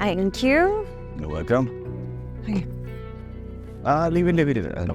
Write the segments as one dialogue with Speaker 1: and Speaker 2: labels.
Speaker 1: Thank you.
Speaker 2: You're welcome.
Speaker 1: Okay.
Speaker 2: Leave it. No.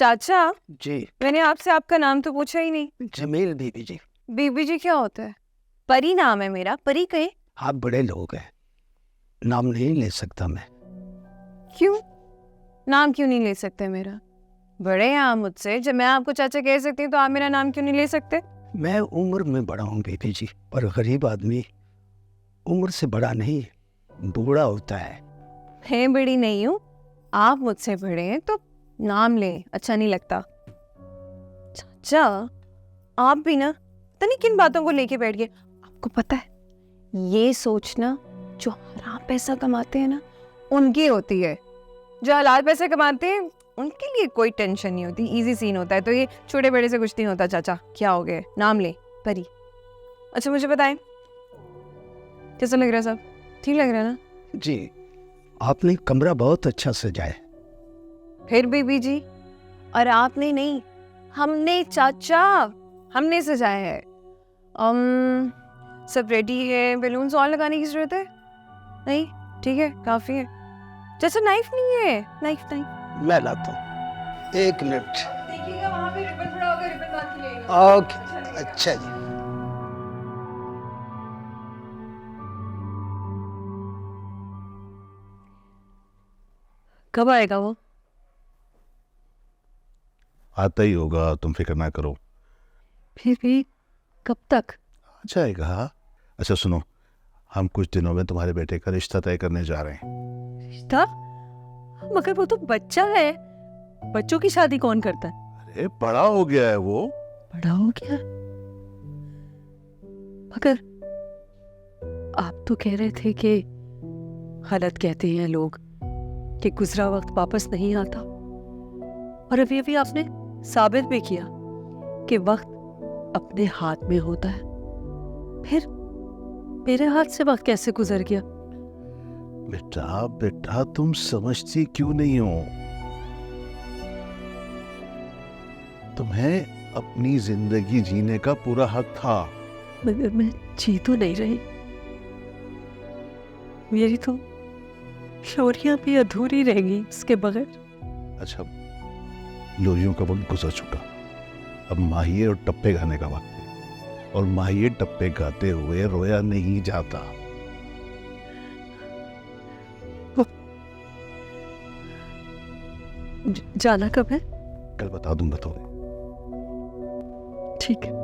Speaker 1: चाचा,
Speaker 3: जी
Speaker 1: मैंने आपसे आपका नाम तो पूछा ही नहीं।
Speaker 3: जमील बीबी जी,
Speaker 1: बीबी जी क्या होता है? परी नाम है मेरा, परी कहे।
Speaker 3: आप बड़े लोग हैं, नाम नहीं ले सकता मैं।
Speaker 1: क्यों? नाम क्यों नहीं ले सकते मेरा? बड़े हैं आप मुझसे, जब मैं आपको चाचा कह सकती हूँ तो आप मेरा नाम क्यों नहीं ले सकते?
Speaker 3: मैं उम्र में बड़ा हूँ बीबी जी, पर गरीब आदमी उम्र से बड़ा नहीं, बूढ़ा होता है।
Speaker 1: मैं बड़ी नहीं हूँ, आप मुझसे बड़े हैं तो नाम लें, अच्छा नहीं लगता। चाचा, आप भी ना पता नहीं किन बातों को लेके बैठ गए। आपको पता है, ये सोचना जो हराम पैसा कमाते हैं ना, उनकी होती है। जो हलाल पैसे कमाते हैं उनके लिए कोई टेंशन नहीं होती, इजी सीन होता है। तो ये छोटे बड़े से कुछ नहीं होता। चाचा क्या हो गए, नाम ले, परी। अच्छा मुझे बताएं, कैसा लग रहा है सब? ठीक लग रहा है ना?
Speaker 3: जी, आपने कमरा बहुत अच्छा सजाया।
Speaker 1: फिर बीबी जी, और आपने नहीं, हमने चाचा, हमने सजाया है। सब रेडी है, बैलून्स और लगाने की जरूरत है? नहीं, ठीक है, काफी है। चाचा नाइफ नहीं है, नाइफ नाइफ
Speaker 3: मैं लाता हूँ, 1 मिनट।
Speaker 1: देखिएगा वहाँ पे रिबन पड़ा होगा, रिबन बांध के लेगा।
Speaker 3: ओके, अच्छा जी।
Speaker 1: कब आएगा वो?
Speaker 4: आता ही होगा, तुम फिक्र ना करो,
Speaker 1: फिर भी कब तक?
Speaker 4: आ जाएगा। अच्छा सुनो, हम कुछ दिनों में तुम्हारे बेटे का रिश्ता तय करने जा रहे हैं।
Speaker 1: रिश्ता? मगर वो तो बच्चा है, बच्चों की शादी कौन करता है?
Speaker 4: अरे बड़ा हो गया है वो।
Speaker 1: बड़ा हो गया? मगर आप तो कह रहे थे कि गलत कहते हैं लोग कि गुजरा वक्त वापस नहीं आता, और अभी अभी आपने साबित भी किया कि वक्त अपने हाथ में होता है। फिर मेरे हाथ से वक्त कैसे गुजर गया?
Speaker 4: बेटा बेटा, तुम समझती क्यों नहीं हो? तुम्हें अपनी जिंदगी जीने का पूरा हक था।
Speaker 1: मगर मैं जी तो नहीं रही, मेरी तो शौर्या भी अधूरी रहेगी उसके बगैर।
Speaker 4: अच्छा, लोरियों का वक्त गुजर चुका, अब माहिए और टप्पे गाने का वक्त है, और माहिए टप्पे गाते हुए रोया नहीं जाता।
Speaker 1: जाना कब है?
Speaker 4: कल बता दूंगा तुम्हें।
Speaker 1: ठीक है।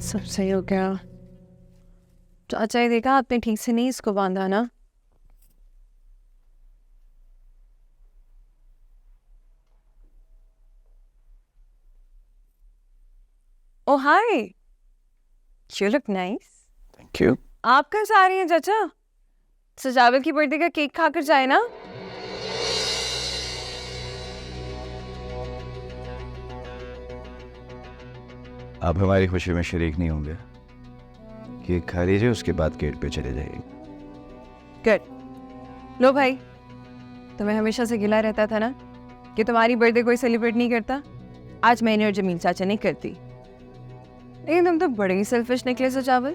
Speaker 1: सब सही हो गया। चाचा ये देखा आपने ठीक से नहीं इसको बांधा ना? Oh hi, you look nice.
Speaker 5: Thank you.
Speaker 1: आप कहाँ से आ रही हैं चाचा? सजावल की बर्थडे का केक खाकर जाए ना।
Speaker 5: आप हमारी खुशी में शरीक नहीं होंगे? केक खा लीजिए, उसके बाद गेट पे चले जाइए।
Speaker 1: गुड। लो भाई, तुम्हें हमेशा से गिला रहता था ना कि तुम्हारी बर्थडे कोई सेलिब्रेट नहीं करता। आज मैंने और जमील चाचा ने कर दी। लेकिन तुम तो बड़े ही सेल्फिश निकले सजावल।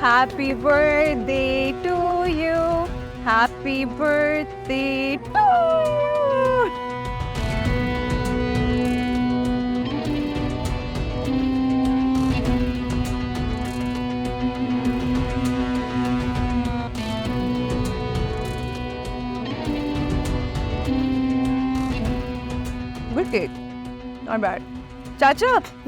Speaker 1: Happy birthday to you. Happy birthday to you. Good cake. Not bad. Chacha,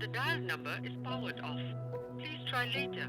Speaker 6: The dial number is powered off. Please try later.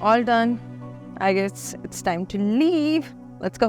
Speaker 1: all done. I guess it's time to leave. Let's go.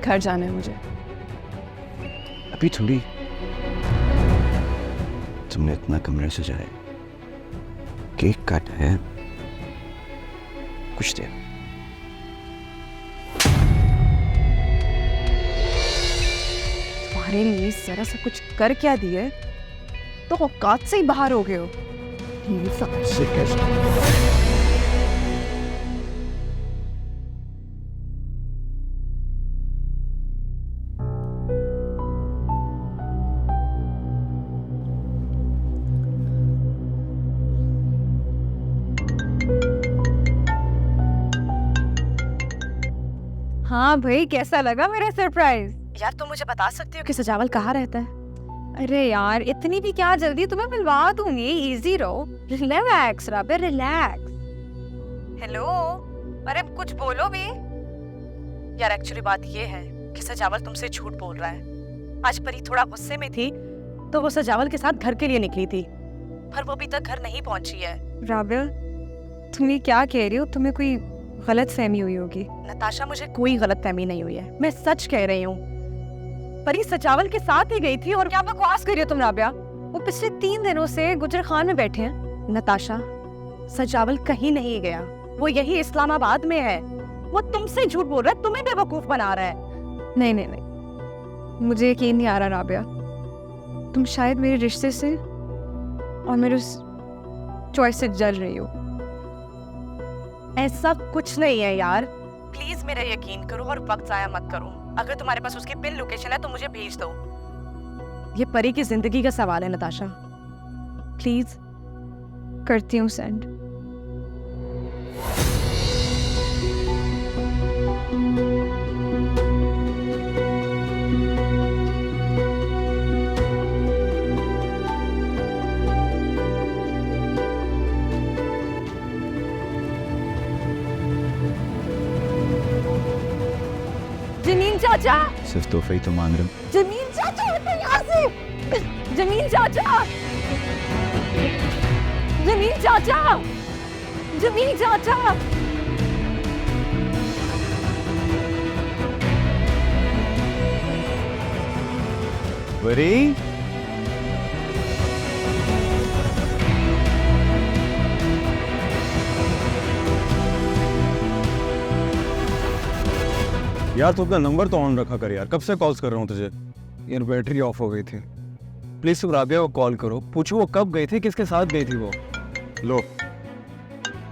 Speaker 1: घर जाना है मुझे।
Speaker 5: अभी थोड़ी, तुमने इतना कमरे सजाए, केक काटा है, कुछ देर
Speaker 1: तुम्हारे लिए जरा सा कुछ कर क्या दिए तो औकात से ही बाहर हो गए हो।
Speaker 3: से कैसे?
Speaker 1: हाँ भाई, कैसा लगा मेरा सरप्राइज?
Speaker 7: यार तुम मुझे बता सकती हो कि सजावल कहाँ रहता है?
Speaker 1: अरे यार, इतनी भी क्या जल्दी, तुम्हें मिलवा दूंगी, इजी रहो, रिलैक्स राबे, रिलैक्स।
Speaker 7: हेलो, अरे कुछ बोलो भी। यार एक्चुअली बात ये है कि सजावल तुमसे झूठ बोल रहा है। आज परी थोड़ा गुस्से में थी तो वो सजावल के साथ घर के लिए निकली थी, पर वो अभी तक घर नहीं पहुंची है।
Speaker 1: राबे, तुम ये क्या कह रही हो? तुम्हें कोई गलत फहमी हुई होगी।
Speaker 7: नताशा, मुझे कोई गलत फहमी नहीं हुई है, मैं सच कह रही हूँ। परी सजावल के साथ ही गई थी। और
Speaker 1: क्या बकवास कर रही हो तुम राबिया? वो पिछले 3 दिनों से गुजर खान में बैठे हैं।
Speaker 7: नताशा, सजावल कहीं नहीं गया, वो यही इस्लामाबाद में है। वो तुमसे झूठ बोल रहा है, तुम्हें बेवकूफ बना रहा है।
Speaker 1: नहीं नहीं नहीं, मुझे यकीन नहीं आ रहा राबिया। तुम शायद मेरे रिश्ते से और मेरे उस चॉइस से जल रही हो।
Speaker 7: ऐसा कुछ नहीं है यार, प्लीज मेरा यकीन करो और वक्त जाया मत करो। अगर तुम्हारे पास उसकी पिन लोकेशन है तो मुझे भेज दो। ये परी की जिंदगी का सवाल है नताशा, प्लीज।
Speaker 1: करती हूँ सेंड। जमीन चाचा,
Speaker 5: सिर्फ तोहफे ही तो मांग रहे हो।
Speaker 1: जमीन चाचा, हटो यहाँ से। जमीन चाचा, जमीन चाचा, जमीन चाचा।
Speaker 5: परी,
Speaker 2: यार तू अपना नंबर तो ऑन रखा कर यार, कब से कॉल्स कर रहा हूँ तुझे।
Speaker 5: यार बैटरी ऑफ हो गई थी। प्लीज तुम राबिया को कॉल करो, पूछो वो कब गई थी, किसके साथ गई थी वो।
Speaker 2: लो,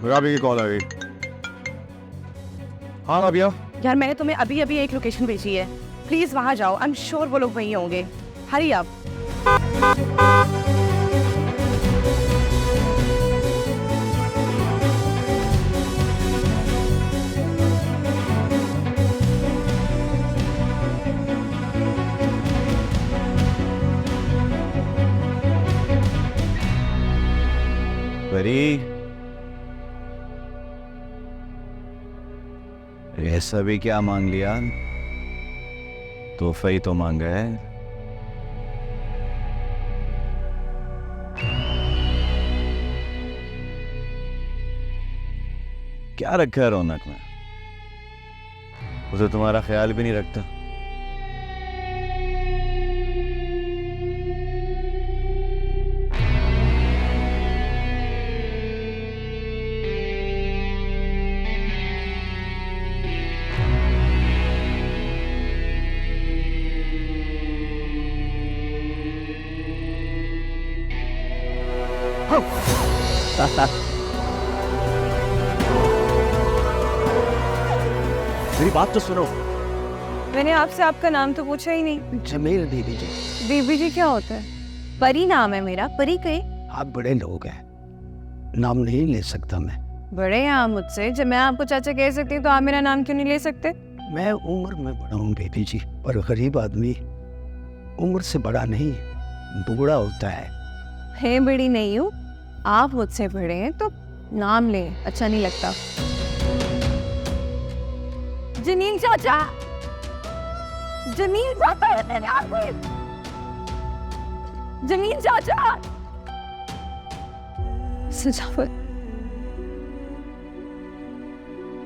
Speaker 2: राबिया की कॉल आ गई। हाँ राबिया,
Speaker 7: यार मैंने तुम्हें अभी अभी एक लोकेशन भेजी है, प्लीज वहां जाओ। आई एम श्योर वो लोग वहीं होंगे। Hurry up.
Speaker 5: परी, ऐसा भी क्या मांग लिया, तोहफा ही तो मांगा है। क्या रखा है रौनक में, उसे तुम्हारा ख्याल भी नहीं रखता।
Speaker 3: मेरी बात तो सुनो।
Speaker 1: मैंने आपसे आपका नाम तो पूछा ही नहीं।
Speaker 3: जमील बीबी जी।
Speaker 1: बीबी जी क्या होता है? परी नाम है मेरा, परी कहीं।
Speaker 3: आप बड़े लोग हैं, नाम नहीं ले सकता मैं।
Speaker 1: बड़े हैं आप मुझसे, जब मैं आपको चाचा कह सकती हूँ तो आप मेरा नाम क्यों नहीं ले सकते?
Speaker 3: मैं उम्र में बड़ा हूँ बेबी जी, पर गरीब आदमी उम्र से बड़ा नहीं बूढ़ा होता है।
Speaker 1: है बड़ी नहीं हूँ, आप मुझसे बड़े हैं तो नाम ले, अच्छा नहीं लगता। जमीन चाचा, जमीन चाचा, जमीन चाचा। सजावट,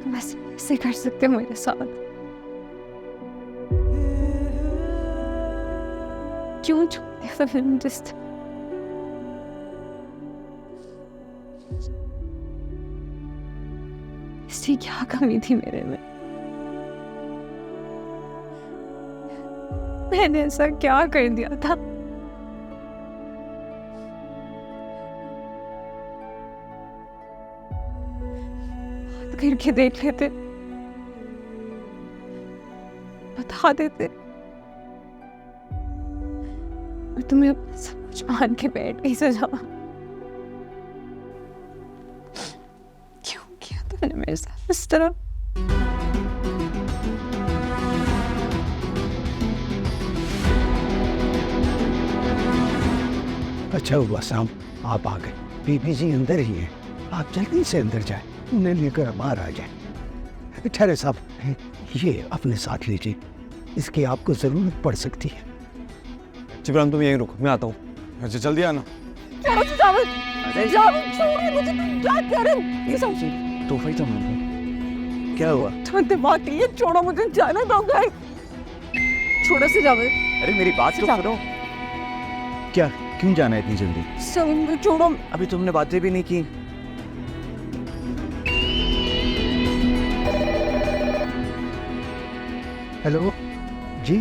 Speaker 1: तुम ऐसे कर सकते हो मेरे साथ? क्यों छोड़ दिया फिल्म जस्ट इसकी क्या कमी थी मेरे में? मैंने ऐसा क्या कर दिया था? बात करके देख लेते, बता देते, और तुम्हें अपना सब कुछ मान के बैठ गई सजा। क्यों किया तुमने मेरे साथ इस तरह?
Speaker 3: अच्छा हुआ शाम आप आ गए। बीबी जी अंदर ही हैं, आप जल्दी से अंदर जाएं, उन्हें लेकर बाहर आ जाएं। ठहरे साहब, ये अपने साथ लीजिए, इसकी आपको जरूरत पड़ सकती है।
Speaker 5: जिब्रान तुम यहीं रुको, मैं आता हूँ।
Speaker 2: अच्छा जल्दी आना।
Speaker 5: तो भाई तुम क्या हुआ?
Speaker 8: दिमाग नहीं है, छोड़ो मुझे, जाने दो घर। छोड़ो से जावेद,
Speaker 5: अरे मेरी बात तो सुनो। क्या क्यों जाना है इतनी जल्दी?
Speaker 8: छोड़ो।
Speaker 5: अभी तुमने बातें भी नहीं की।
Speaker 3: हेलो जी,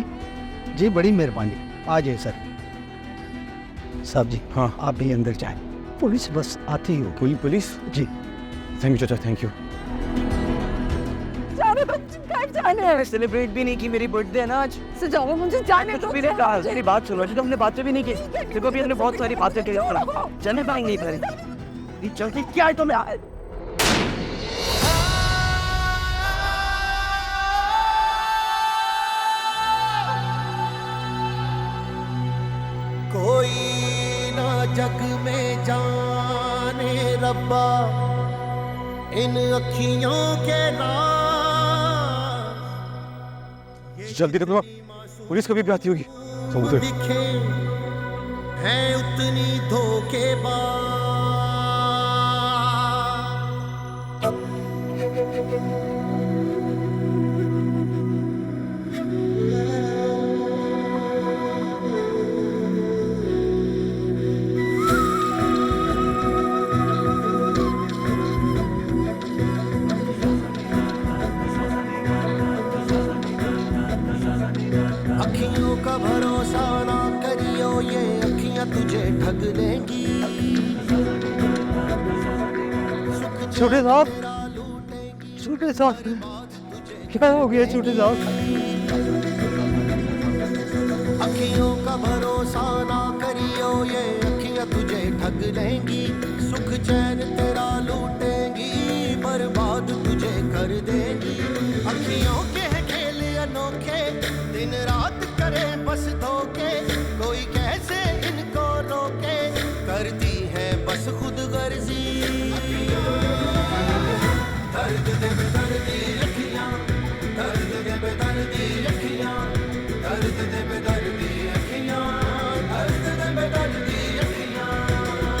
Speaker 3: जी बड़ी मेहरबानी, आ जाइए सर। साहब जी,
Speaker 2: हाँ।
Speaker 3: आप भी अंदर जाएं, पुलिस बस आती ही होगी।
Speaker 2: कोई पुलिस?
Speaker 3: जी
Speaker 2: थैंक यू चाचा, थैंक यू।
Speaker 8: जाने दो, घर जाने हैं।
Speaker 5: सेलिब्रेट भी नहीं की, मेरी बर्थडे है ना आज।
Speaker 8: सजाओ मुझे, जाने दो।
Speaker 5: मेरी बात सुनो, अभी तुमने बातें भी नहीं की। देखो अभी हमने बहुत सारी बातें की, जाने पाएंगे नहीं करें। चलती क्या है तुम्हें?
Speaker 9: कोई ना जग में जाने रब्बा इन अखियों के नाम,
Speaker 2: जल्दी रखो, पुलिस कभी भी आती होगी।
Speaker 9: जो दिखे हैं उतनी धोखेबाज। अखियों का भरोसा ना करियो, ये अखियां तुझे ठग लेंगी।
Speaker 2: छोटे साहब, छोटे साहब, क्या हो गया छोटे साहब?
Speaker 9: अखियों का भरोसा ना करियो, ये अखियां तुझे ठग लेंगी। सुख चैन तेरा लूटेंगी, बर्बाद तुझे कर देंगी। अखियों के हैं खेल अनोखे, दिन रात करे बस धोखे। कोई कैसे इनको रोके, करती है बस खुद गर्जी। दर्द दे बेदर्दी अखियां, दर्द दे बेदर्दी अखियां, दर्द दे बेदर्दी अखियां, दर्द दे बेदर्दी अखियां,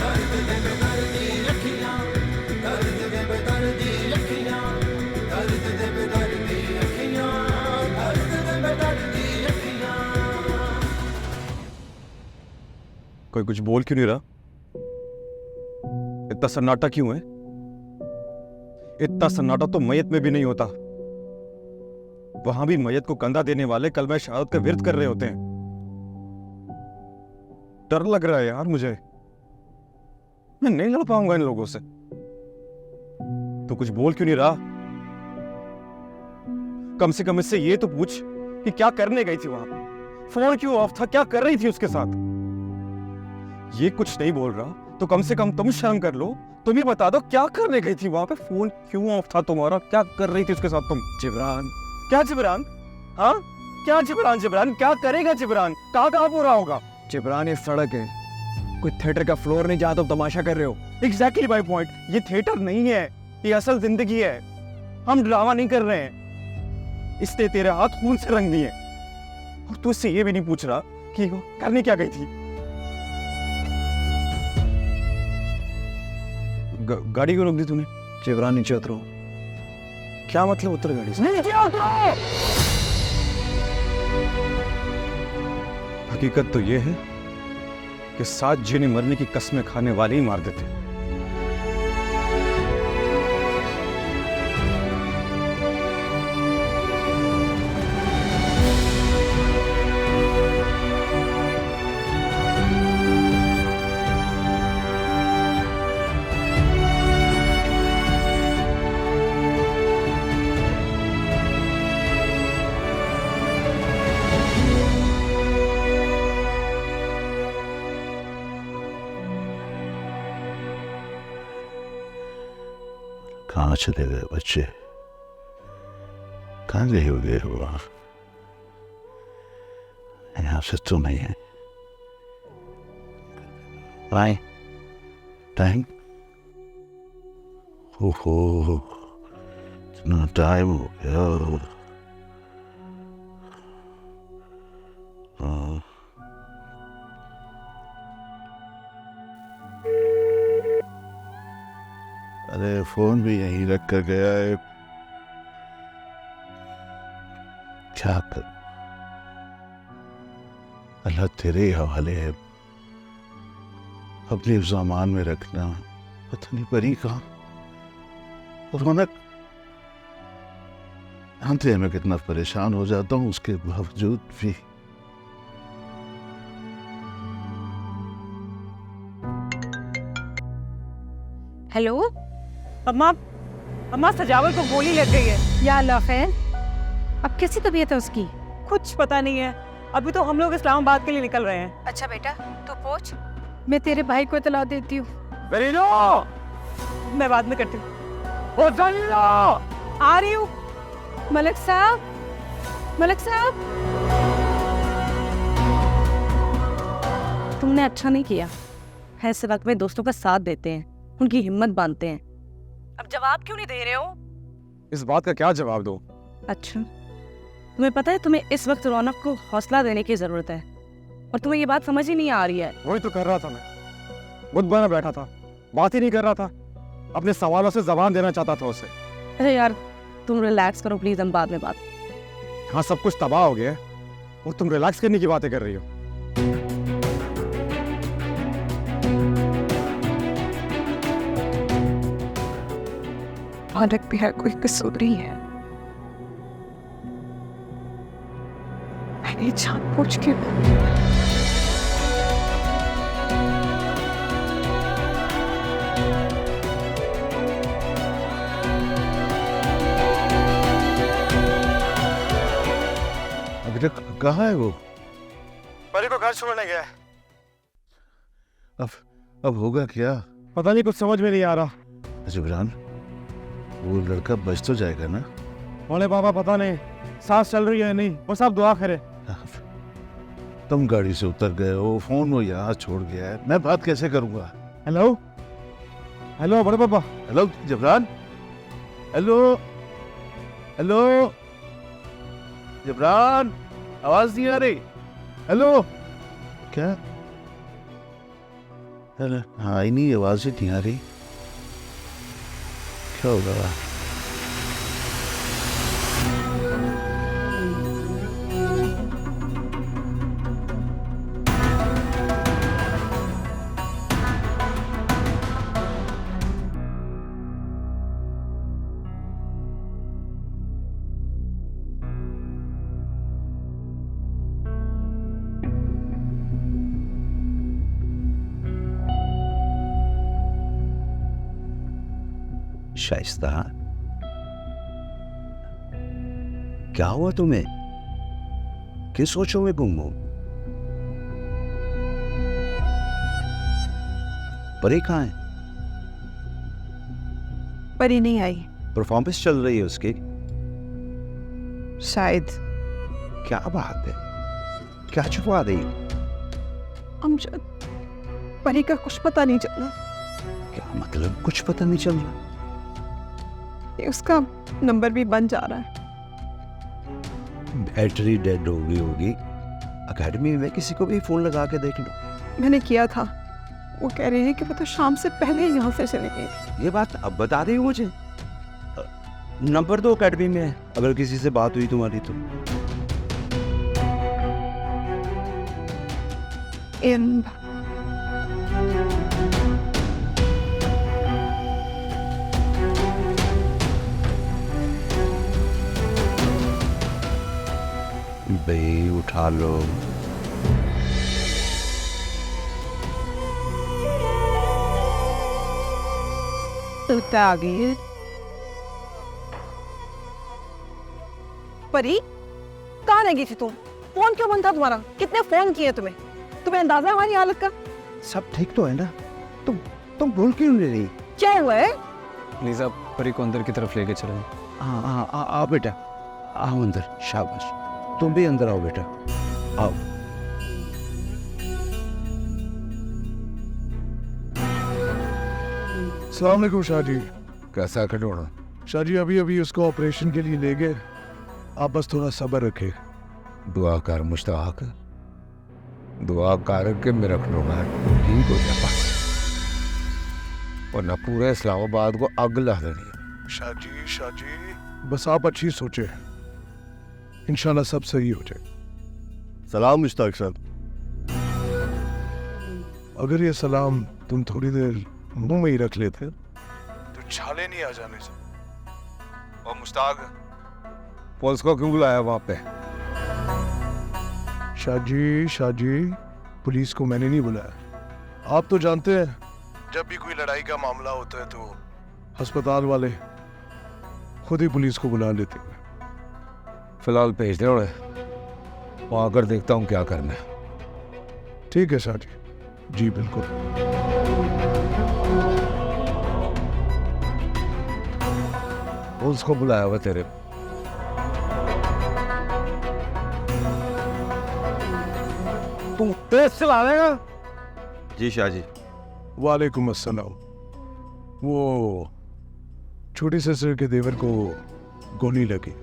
Speaker 9: दर्द दे बेदर्दी अखियां, दर्द दे बेदर्दी अखियां, दर्द दे बेदर्दी अखियां, दर्द दे बेदर्दी अखियां।
Speaker 2: कोई कुछ बोल क्यों नहीं रहा? इतना सन्नाटा क्यों है? इतना सन्नाटा तो मैयत में भी नहीं होता। वहां भी मैयत को कंधा देने वाले कलमा शहादत का विर्द कर रहे होते हैं। डर लग रहा है यार मुझे, मैं नहीं लड़ पाऊंगा इन लोगों से। तो कुछ बोल क्यों नहीं रहा? कम से कम इससे ये तो पूछ कि क्या करने गई थी वहां पे, फोन क्यों ऑफ था, क्या कर रही थी उसके साथ। ये कुछ नहीं बोल रहा तो कम से कम तुम शर्म कर लो, तुम ही बता दो क्या करने गई थी वहां पे, फोन क्यों ऑफ था तुम्हारा, क्या कर रही थी उसके साथ तुम?
Speaker 5: जिब्रान,
Speaker 2: क्या जिब्रान? हाँ क्या जिब्रान? जिब्रान क्या करेगा जिब्रान? कहाँ हो रहा होगा?
Speaker 5: जिब्रान ये सड़क है, कोई थिएटर का फ्लोर नहीं जहाँ तुम तमाशा कर रहे हो।
Speaker 2: एग्जैक्टली माय पॉइंट, ये थिएटर नहीं है, ये असल जिंदगी है। हम ड्रामा नहीं कर रहे हैं। इसने तेरे हाथ खून से रंग दिए और तू इससे ये भी नहीं पूछ रहा कि वो करने क्या गई थी। गाड़ी क्यों रोक दी तूने?
Speaker 5: जिब्रान नीचे उतरो।
Speaker 2: क्या मतलब उतर गाड़ी से? हकीकत तो ये है कि साथ जीने मरने की कस्में खाने वाले ही मार देते हैं।
Speaker 4: कहाँ चले गए बच्चे? कहाँ गए हो आप? यहाँ से तो नहीं है। By time. ओहो, इतना टाइम हो गया। हाँ। अरे फोन भी यहीं रख कर गया है। क्या कर, अल्लाह तेरे ही हवाले है। अपने सामान में रखना। पता नहीं परी कहाँ। रौनक, जानते हैं मैं कितना परेशान हो जाता हूँ, उसके बावजूद भी।
Speaker 7: हेलो अम्मा, अम्मा सजावल को गोली लग गई है।
Speaker 8: या अल्लाह खैर, अब कैसी तबीयत है उसकी?
Speaker 7: कुछ पता नहीं है, अभी तो हम लोग इस्लामाबाद के लिए निकल रहे हैं।
Speaker 8: अच्छा बेटा तू पहुंच, मैं तेरे भाई को इतला देती हूँ।
Speaker 7: मैं बाद में करती हूँ।
Speaker 8: आ रही हूँ। मलिक साहब, मलिक साहब।
Speaker 7: तुमने अच्छा नहीं किया। ऐसे वक्त में दोस्तों का साथ देते हैं, उनकी हिम्मत बांधते हैं। अब जवाब क्यों नहीं दे रहे हो?
Speaker 2: इस बात का क्या जवाब दो?
Speaker 7: अच्छा, तुम्हें पता है तुम्हें इस वक्त रौनक को हौसला देने की जरूरत है, और तुम्हें ये बात समझ ही नहीं आ रही है।
Speaker 2: वही तो कर रहा था मैं, बुत बना बैठा था, बात ही नहीं कर रहा था, अपने सवालों से जबान देना चाहता था उसे।
Speaker 7: अरे यार तुम रिलैक्स करो प्लीज, हम बाद में बात।
Speaker 2: हाँ, सब कुछ तबाह हो गया है और तुम रिलैक्स करने की बातें कर रही हो।
Speaker 8: रौनक भी है कोई कसूरी है। मैंने जानबूझ के
Speaker 4: अभी तक कहाँ है वो?
Speaker 2: परी को घर छोड़ने गया है।
Speaker 4: अब होगा क्या?
Speaker 2: पता नहीं, कुछ समझ में नहीं आ रहा।
Speaker 4: जिब्रान, वो लड़का बच तो जाएगा ना?
Speaker 2: बोले बाबा पता नहीं सांस चल रही है नहीं, वो सब दुआ करे।
Speaker 4: तुम गाड़ी से उतर गए हो, फोन वो यहाँ छोड़ गया है, मैं बात कैसे करूंगा?
Speaker 2: हेलो हेलो बड़े पापा।
Speaker 4: Hello Jibran, hello hello Jibran, आवाज नहीं आ रही। हेलो, क्या? अरे हाँ ही नहीं, आवाज ही नहीं आ रही। क्या होगा?
Speaker 3: शाइस्ता, क्या हुआ तुम्हें? किस सोचों में गुम हो? परी कहाँ है?
Speaker 8: परी नहीं आई।
Speaker 3: परफॉर्मेंस चल रही है उसकी।
Speaker 8: शायद।
Speaker 3: क्या बात है, क्या छुपा रही हो?
Speaker 8: अमजद, परी का कुछ पता नहीं चला।
Speaker 3: क्या मतलब कुछ पता नहीं चल रहा?
Speaker 8: ये उसका नंबर भी बंद जा रहा है।
Speaker 3: बैटरी डेड हो गई होगी। एकेडमी में किसी को भी फोन लगा के देख लो।
Speaker 8: मैंने किया था, वो कह रही है कि वो तो शाम से पहले ही यहाँ से चली गई।
Speaker 3: ये बात अब बता रही हो मुझे? नंबर दो एकेडमी में, अगर किसी से बात हुई तुम्हारी तो।
Speaker 8: in.
Speaker 4: भाई उठा लो।
Speaker 8: लगता आ गई है।
Speaker 1: परी, कहाँ रह गई थी तुम? फोन क्यों बंद था तुम्हारा? कितने फोन किए तुम्हें? तुम्हें अंदाजा है हमारी हालत का?
Speaker 3: सब ठीक तो है ना? तुम बोल क्यों नहीं रही?
Speaker 1: क्या हुआ है?
Speaker 5: प्लीज आप परी को अंदर की तरफ लेके चलें।
Speaker 3: हाँ आओ बेटा, आओ अंदर, शाबाश। तुम भी अंदर आओ बेटा, आओ।
Speaker 10: अस्सलाम वालेकुम शाह जी।
Speaker 4: कैसा खिलौना?
Speaker 10: शाह जी अभी उसको ऑपरेशन के लिए ले गए, आप बस थोड़ा सब्र रखें।
Speaker 4: दुआ कर मुश्ताक, दुआ कर के मेरा खिलौना ठीक हो जाए बस, वरना पूरे इस्लामाबाद को आग ला देनी है।
Speaker 10: शाह जी बस आप अच्छी सोचें, इंशाल्लाह सब सही हो जाए।
Speaker 2: सलाम मुश्ताक साहब।
Speaker 10: अगर ये सलाम तुम थोड़ी देर मुंह में ही रख लेते तो छाले नहीं आ जाने से।
Speaker 4: और मुश्ताक, पुलिस को क्यों बुलाया वहां पे?
Speaker 10: शाह जी पुलिस को मैंने नहीं बुलाया। आप तो जानते हैं जब भी कोई लड़ाई का मामला होता है तो अस्पताल वाले खुद ही पुलिस को बुला लेते हैं।
Speaker 4: फिलहाल भेज दे, वहां आकर देखता हूँ क्या करना है।
Speaker 10: ठीक है शाह जी बिल्कुल।
Speaker 4: पुलिस को बुलाया हुआ तेरे?
Speaker 2: तुम तेज चला देगा? जी शाह जी।
Speaker 10: वालेकुम अस्सलाम। वो छोटी सिस्टर के देवर को गोली लगी,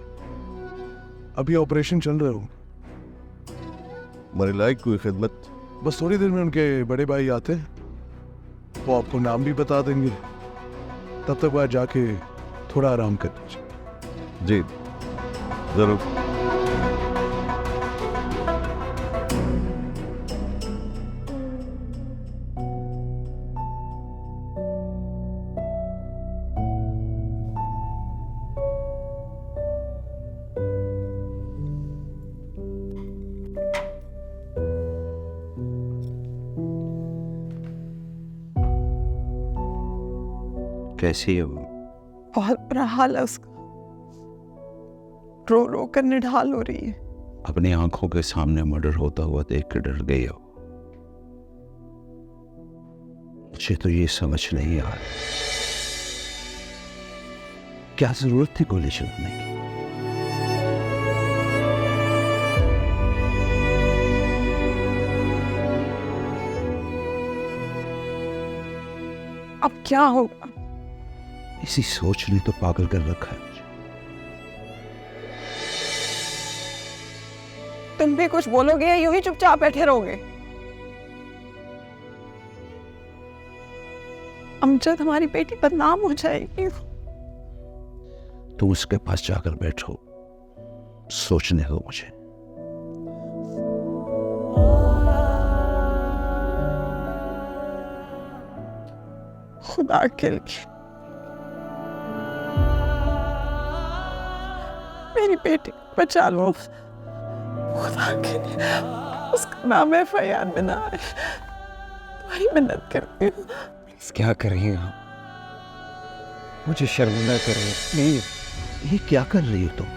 Speaker 10: अभी ऑपरेशन चल रहा हूँ।
Speaker 2: मेरे लायक कोई खिदमत?
Speaker 10: बस थोड़ी देर में उनके बड़े भाई आते हैं, वो आपको नाम भी बता देंगे, तब तक वह जाके थोड़ा आराम कर लीजिए।
Speaker 2: जी जरूर।
Speaker 3: कैसी है वो?
Speaker 8: बहुत बुरा हाल है उसका, रो रो कर निढाल हो रही है।
Speaker 3: अपनी आंखों के सामने मर्डर होता हुआ देख के डर गई हो। मुझे तो ये समझ नहीं आ रहा क्या जरूरत थी गोली चलाने की।
Speaker 8: अब क्या होगा?
Speaker 3: इसी सोच ने तो पागल कर रखा है मुझे।
Speaker 8: तुम भी कुछ बोलोगे या यूं ही चुपचाप बैठे रहोगे? अमजद, हमारी बेटी बदनाम हो जाएगी।
Speaker 3: तुम उसके पास जाकर बैठो, सोचने दो मुझे।
Speaker 8: खुदा के लिए मेरी बेटी को बचा लो, खुदा के लिए। उसका नाम FIR में ना आए, तुम्हारी मिन्नत करती हूँ।
Speaker 5: क्या कर रही हैं आप? मुझे शर्मिंदा कर रही हैं प्लीज।
Speaker 3: ये क्या कर रही हो तुम?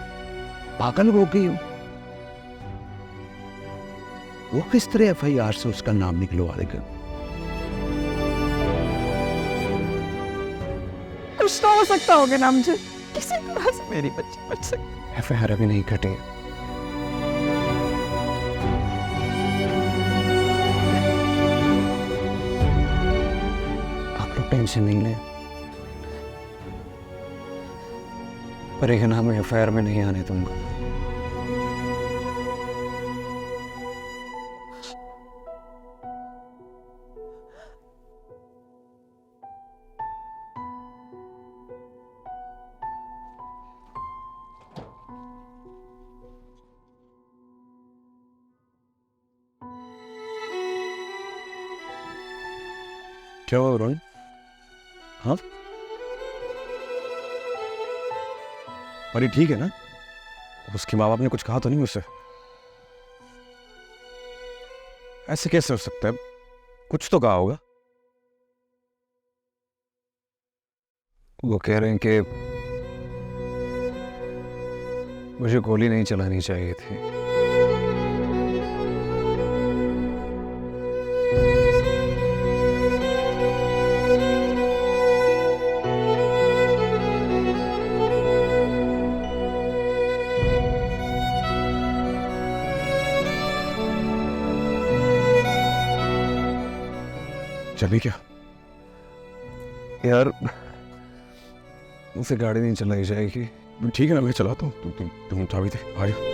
Speaker 3: पागल हो गई हो? वो किस तरह FIR से उसका नाम निकलवा देगा?
Speaker 8: कुछ तो हो सकता होगा ना मुझे, किसी तरह से मेरी बच्ची बच सकती।
Speaker 5: FIR अभी नहीं कटे। आप लोग टेंशन नहीं लें, पर एक नाम FIR में नहीं आने दूंगा।
Speaker 2: क्या हुआ रोहन? हाँ, परी ठीक है ना? उसके माँ बाप ने कुछ कहा तो नहीं मुझसे? ऐसे कैसे हो सकता है? कुछ तो कहा होगा।
Speaker 5: वो कह रहे हैं कि मुझे गोली नहीं चलानी चाहिए थी।
Speaker 2: चली क्या?
Speaker 5: यार मुझसे गाड़ी नहीं चलाई जाएगी।
Speaker 2: ठीक है ना, मैं चलाता हूँ, तुम चाबी दे, आ जाओ।